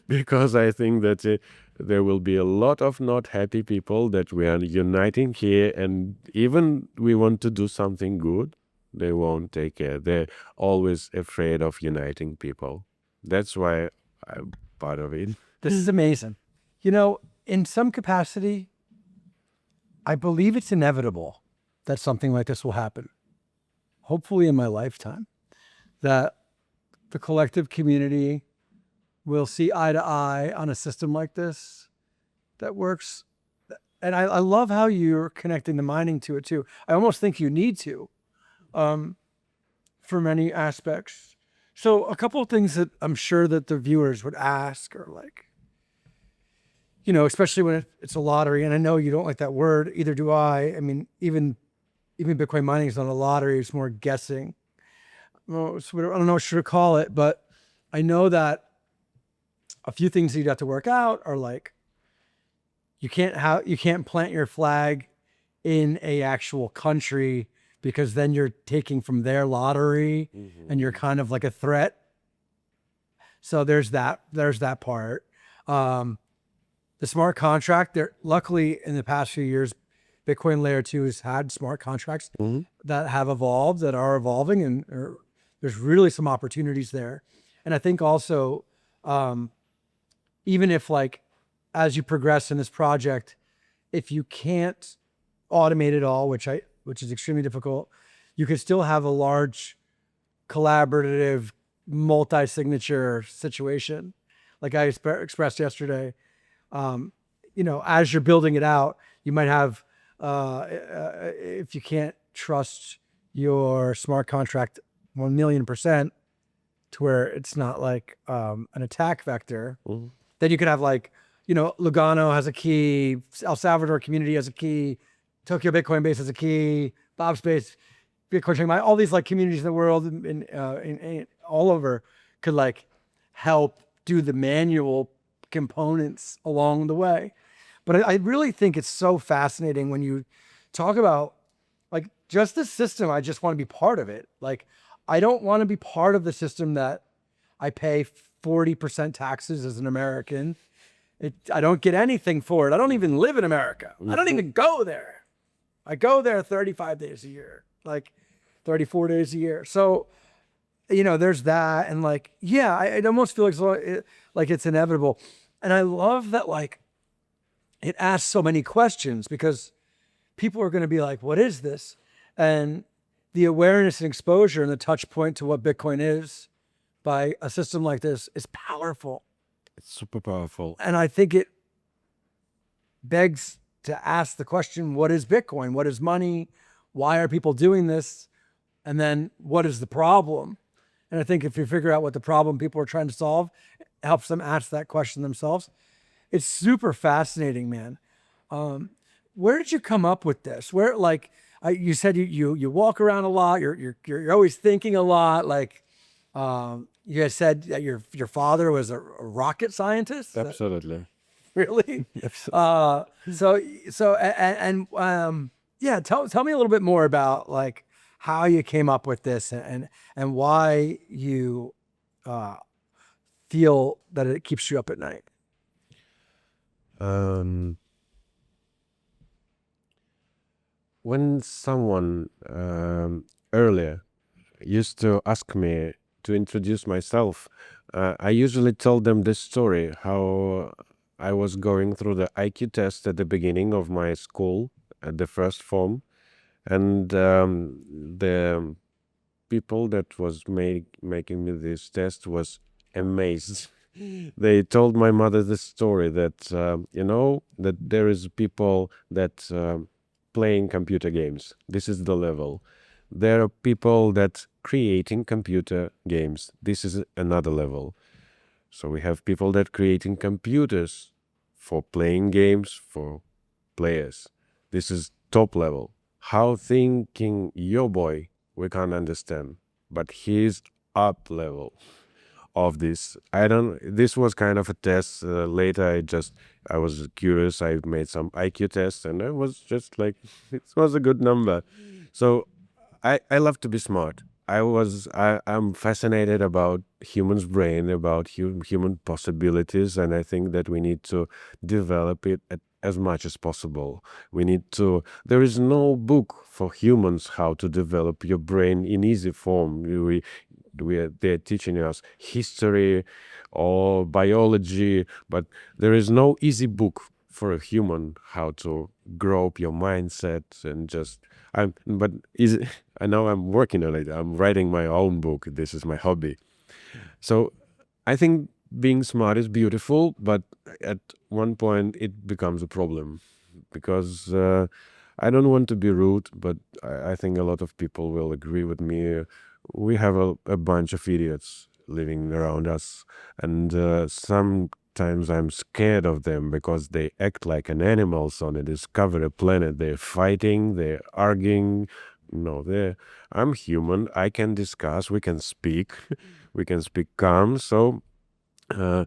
Because I think that there will be a lot of not happy people that we are uniting here, and even we want to do something good, they won't take care. They're always afraid of uniting people. That's why I'm part of it. This is amazing. You know, in some capacity, I believe it's inevitable that something like this will happen. Hopefully in my lifetime, that the collective community will see eye to eye on a system like this that works. And I love how you're connecting the mining to it too. I almost think you need to, for many aspects. So a couple of things that I'm sure that the viewers would ask are like, you know, especially when it's a lottery, and I know you don't like that word, either do I. I mean, even Bitcoin mining is not a lottery, it's more guessing. Well, I don't know what to call it, but I know that a few things that you'd have to work out are like, you can't plant your flag in a actual country, because then you're taking from their lottery and you're kind of like a threat. So there's that part. The smart contract, there, luckily in the past few years, Bitcoin Layer 2 has had smart contracts that have evolved, that are evolving, and there's really some opportunities there. And I think also, even if like, as you progress in this project, if you can't automate it all, which is extremely difficult, you could still have a large collaborative multi-signature situation. Like I expressed yesterday, you know, as you're building it out, you might have, if you can't trust your smart contract 1,000,000% to where it's not like an attack vector, then you could have like, you know, Lugano has a key, El Salvador community has a key, Tokyo Bitcoin Base has a key, Bob's Base, Bitcoin Chiang, all these like communities in the world in all over could like help do the manual components along the way. But I really think it's so fascinating when you talk about like just the system. I just want to be part of it. Like, I don't want to be part of the system that I pay 40% taxes as an American. I don't get anything for it. I don't even live in America. I don't even go there. I go there 35 days a year, like 34 days a year. So, you know, there's that. And like, yeah, I almost feel like it's inevitable. And I love that, like, it asks so many questions, because people are going to be like, what is this? And the awareness and exposure and the touch point to what Bitcoin is by a system like this is powerful. It's super powerful. And I think it begs to ask the question, what is Bitcoin? What is money? Why are people doing this? And then what is the problem? And I think if you figure out what the problem people are trying to solve, it helps them ask that question themselves. It's super fascinating, man. Where did you come up with this? Where, like, you said you walk around a lot. You're always thinking a lot. Like, you guys said that your father was a rocket scientist. Absolutely. Really? Absolutely. Yeah, tell me a little bit more about like how you came up with this and why you feel that it keeps you up at night. Um, when someone earlier used to ask me to introduce myself, I usually tell them this story how I was going through the IQ test at the beginning of my school at the first form, and the people that was making me this test was amazed. They told my mother the story that that there is people that playing computer games. This is the level. There are people that creating computer games. This is another level. So we have people that creating computers for playing games for players. This is top level. How thinking your boy we can't understand, but he's up level of this. I don't. This was kind of a test. Later, I was curious. I made some IQ tests, and I was just like, it was a good number. So I love to be smart. I'm fascinated about humans' brain, about human possibilities, and I think that we need to develop it as much as possible. We need to. There is no book for humans how to develop your brain in easy form. They're teaching us history or biology, but there is no easy book for a human how to grow up your mindset and just but is I know I'm working on it. I'm writing my own book. This is my hobby. So I think being smart is beautiful, but at one point it becomes a problem because I don't want to be rude, but I think a lot of people will agree with me. We have a bunch of idiots living around us, and sometimes I'm scared of them because they act like an animals on a discovered planet. They're fighting, they're arguing. No, I'm human. I can discuss. We can speak. We can speak calm. So uh,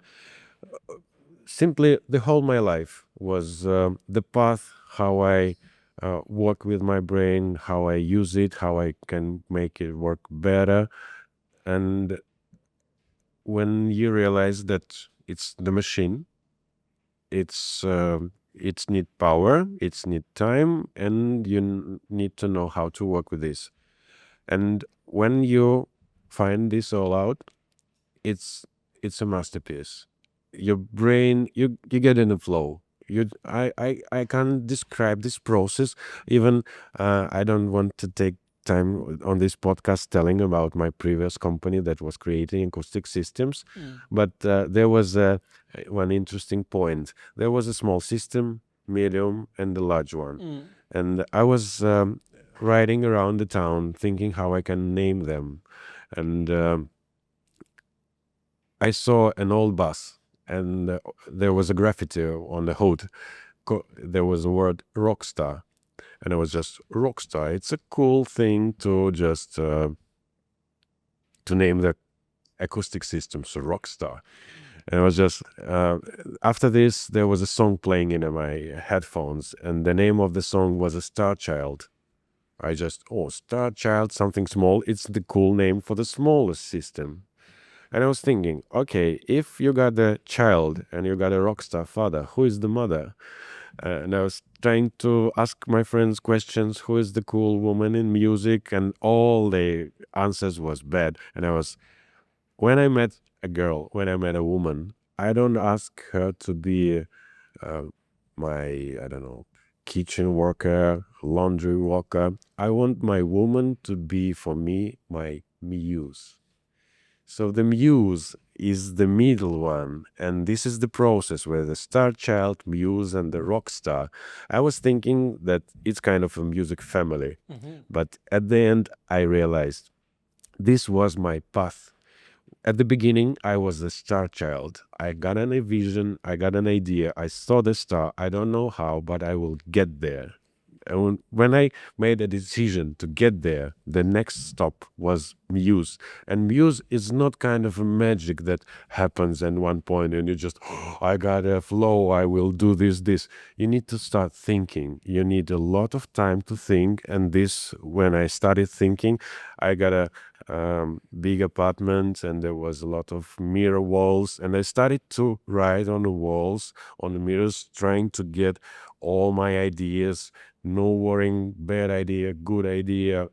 simply the whole my life was the path how I work with my brain, how I use it, how I can make it work better. And when you realize that it's the machine, it's need power, it's need time, and you need to know how to work with this. And when you find this all out, it's it's a masterpiece. Your brain, you get in the flow. I can't describe this process. Even I don't want to take time on this podcast telling about my previous company that was creating acoustic systems, but there was one interesting point. There was a small system, medium, and a large one, and I was riding around the town thinking how I can name them, and I saw an old bus, and there was a graffiti on the hood. There was a word Rockstar, and I was just Rockstar. It's a cool thing to just to name the acoustic system, so Rockstar. And I was just after this, there was a song playing in my headphones, and the name of the song was a Star Child. I just Star Child, something small. It's the cool name for the smallest system. And I was thinking, okay, if you got a child and you got a rock star father, who is the mother? And I was trying to ask my friends questions, who is the cool woman in music? And all the answers was bad. And when I met a girl, when I met a woman, I don't ask her to be my, I don't know, kitchen worker, laundry worker. I want my woman to be for me my muse. So the muse is the middle one, and this is the process where the star child, Muse, and the Rockstar. I was thinking that it's kind of a music family, but at the end, I realized this was my path. At the beginning, I was a star child. I got a vision, I got an idea, I saw the star. I don't know how, but I will get there. And when I made a decision to get there, the next stop was Muse. And Muse is not kind of a magic that happens at one point and you just, "Oh, I got a flow, I will do this. You need to start thinking. You need a lot of time to think. And this, when I started thinking, I got a big apartment and there was a lot of mirror walls. And I started to write on the walls, on the mirrors, trying to get all my ideas, no worrying, bad idea, good idea.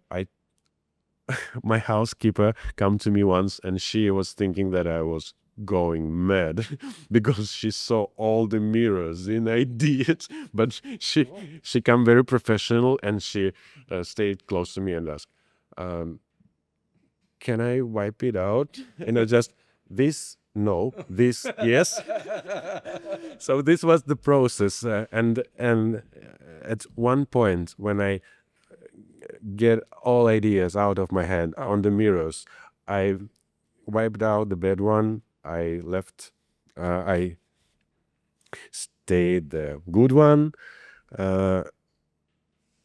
My housekeeper come to me once and she was thinking that I was going mad because she saw all the mirrors in ideas, but she come very professional and she stayed close to me and asked, can I wipe it out? And I just, this no, this yes. So this was the process, and at one point when I get all ideas out of my head on the mirrors, I wiped out the bad one. I left. I stayed the good one,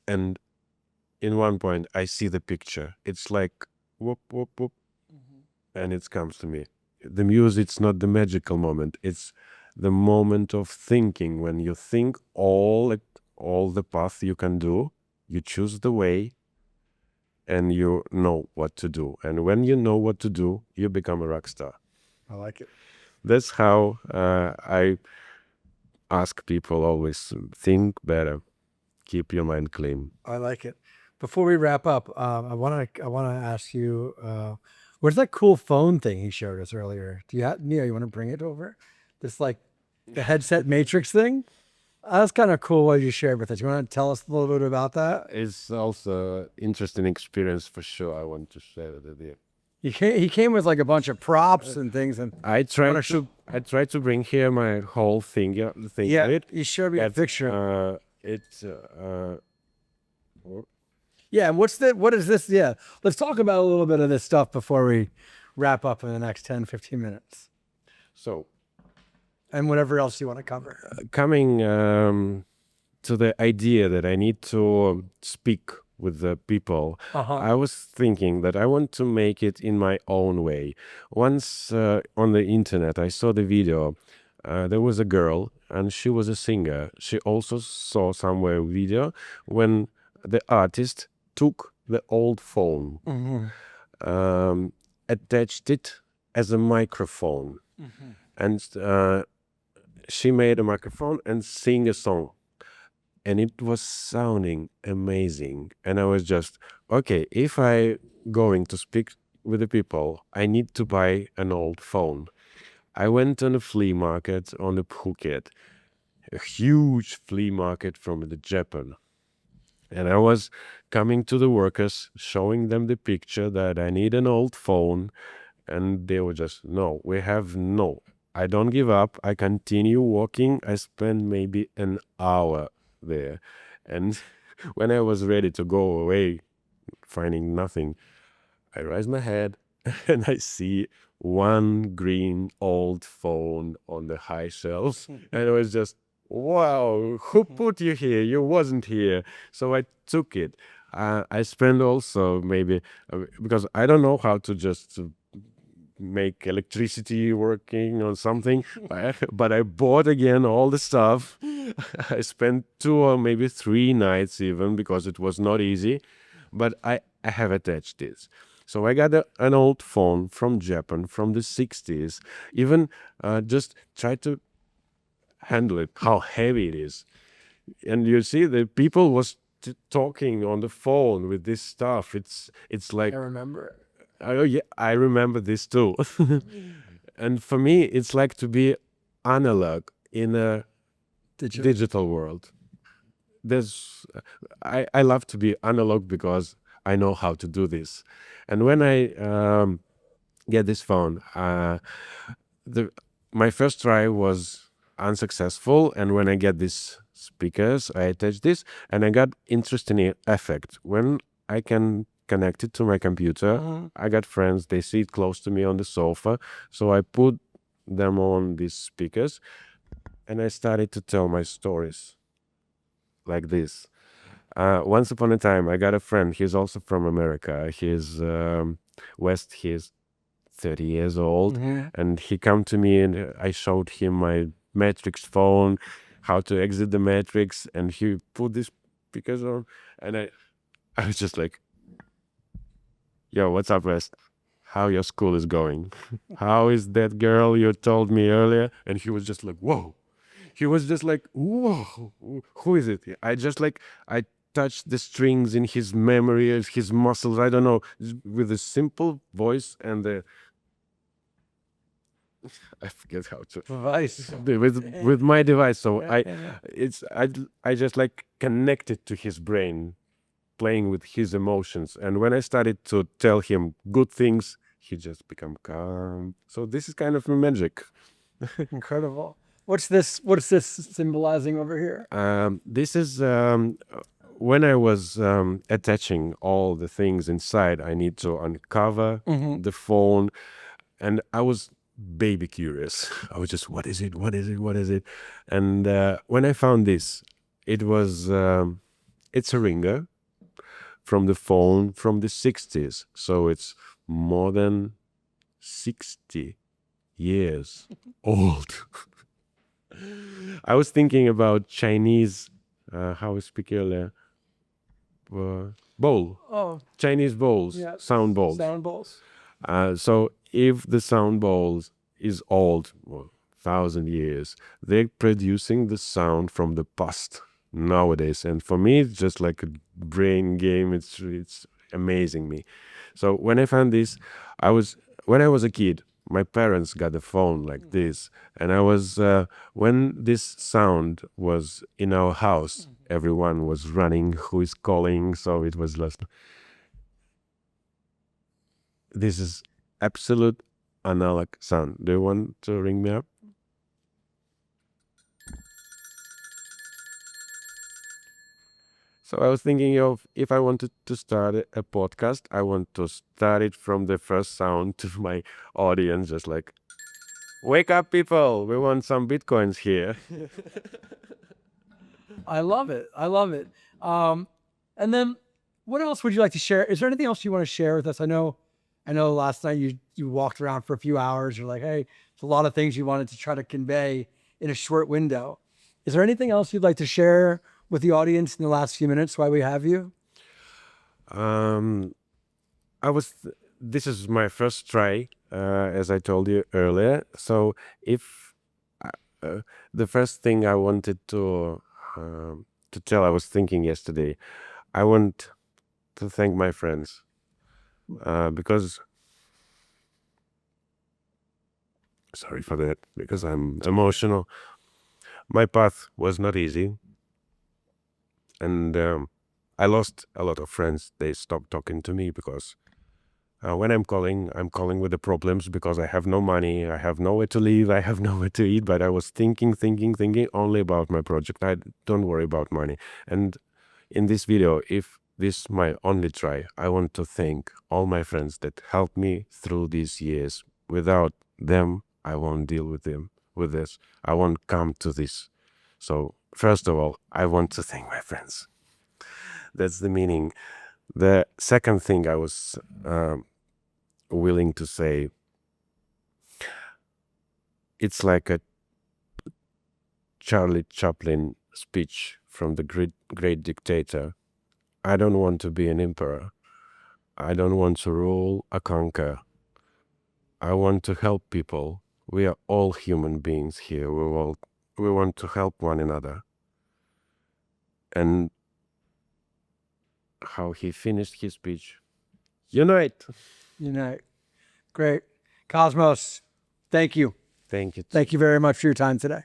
and in one point I see the picture. It's like whoop whoop whoop, and it comes to me. The muse, it's not the magical moment. It's the moment of thinking. When you think all the path you can do, you choose the way, and you know what to do. And when you know what to do, you become a rock star. I like it. That's how I ask people always: think better, keep your mind clean. I like it. Before we wrap up, I want to ask you, where's that cool phone thing he showed us earlier? Do you have, Neo? You want to bring it over? This like the headset matrix thing. That's kind of cool what you shared with us. You want to tell us a little bit about that? It's also an interesting experience for sure. I want to share it with you. He came with like a bunch of props and things, and I tried to bring here my whole thing. Yeah, the thing. yeah, It. he showed me a picture. It's Yeah, and what is this? Yeah, let's talk about a little bit of this stuff before we wrap up in the next 10, 15 minutes, so and whatever else you want to cover. coming to the idea that I need to speak with the people. I was thinking that I want to make it in my own way. Once on the internet, I saw the video. There was a girl, and she was a singer. She also saw somewhere a video when the artist took the old phone, attached it as a microphone, and she made a microphone and sing a song. And it was sounding amazing. And I was just, okay, if I going to speak with the people, I need to buy an old phone. I went on a flea market on the Phuket, a huge flea market from the Japan. And I was coming to the workers, showing them the picture that I need an old phone. And they were just, no, we have no. I don't give up. I continue walking. I spend maybe an hour there. And when I was ready to go away, finding nothing, I raise my head and I see one green old phone on the high shelf. And I was just, wow, who put you here? You wasn't here. So I took it. I spent also maybe, because I don't know how to just make electricity working or something, but I bought again all the stuff. I spent 2 or maybe 3 nights even, because it was not easy, but I have attached this. So I got an old phone from Japan from the 60s, even just try to handle it, how heavy it is. And you see the people was talking on the phone with this stuff. It's like, I remember. oh yeah, I remember this too. And for me, it's like to be analog in a digital world. I love to be analog because I know how to do this. And when I get this phone. The my first try was unsuccessful, and when I get these speakers, I attach this, and I got interesting effect when I can connect it to my computer. I got friends; they sit close to me on the sofa, so I put them on these speakers, and I started to tell my stories like this. Once upon a time, I got a friend. He's also from America. He's West. He's 30 years old, and he come to me, and I showed him my Matrix phone, how to exit the Matrix, and he put this speakers on, and I was just like, "Yo, what's up, West? How your school is going? How is that girl you told me earlier?" And he was just like, "Whoa." He was just like, "Whoa, who is it?" I just like, I touched the strings in his memory, his muscles, I don't know, with a simple voice and the, I forget how to, Device. with my device. So Yeah. I just like connected to his brain, playing with his emotions. And when I started to tell him good things, he just become calm. So this is kind of magic. Incredible. What's this symbolizing over here? This is when I was attaching all the things inside. I need to uncover the phone, and I was baby curious. I was just, what is it? What is it? What is it? And when I found this, it was it's a ringer from the phone from the 60s. So it's more than 60 years old. I was thinking about Chinese, how we speak earlier, bowl, Oh, Chinese bowls, yeah. sound bowls. Sound bowls. So if the sound bowls is old, well, 1,000 years, they're producing the sound from the past nowadays. And for me, it's just like a brain game. It's amazing me. So when I found this, when I was a kid, my parents got a phone like this, and I was when this sound was in our house, everyone was running, who is calling, so it was less. This is absolute analog sound. Do you want to ring me up? So I was thinking of, if I wanted to start a podcast, I want to start it from the first sound to my audience, just like, wake up, people! We want some bitcoins here. I love it. I love it. And then what else would you like to share? Is there anything else you want to share with us? I know last night you walked around for a few hours. You're like, hey, there's a lot of things you wanted to try to convey in a short window. Is there anything else you'd like to share with the audience in the last few minutes while we have you? Um, this is my first try, as I told you earlier. So if the first thing I wanted to tell, I was thinking yesterday, I want to thank my friends because, sorry for that, because I'm emotional. My path was not easy, and I lost a lot of friends. They stopped talking to me because when I'm calling with the problems because I have no money, I have nowhere to live, I have nowhere to eat. But I was thinking only about my project. I don't worry about money. And in this video, if this is my only try, I want to thank all my friends that helped me through these years. Without them, I won't deal with this. I won't come to this. So first of all, I want to thank my friends. That's the meaning. The second thing I was willing to say, it's like a Charlie Chaplin speech from the great dictator. I don't want to be an emperor. I don't want to rule or conquer. I want to help people. We are all human beings here. We want to help one another. And how he finished his speech, unite. Great. Cosmos, thank you. Thank you. Thank you very much for your time today.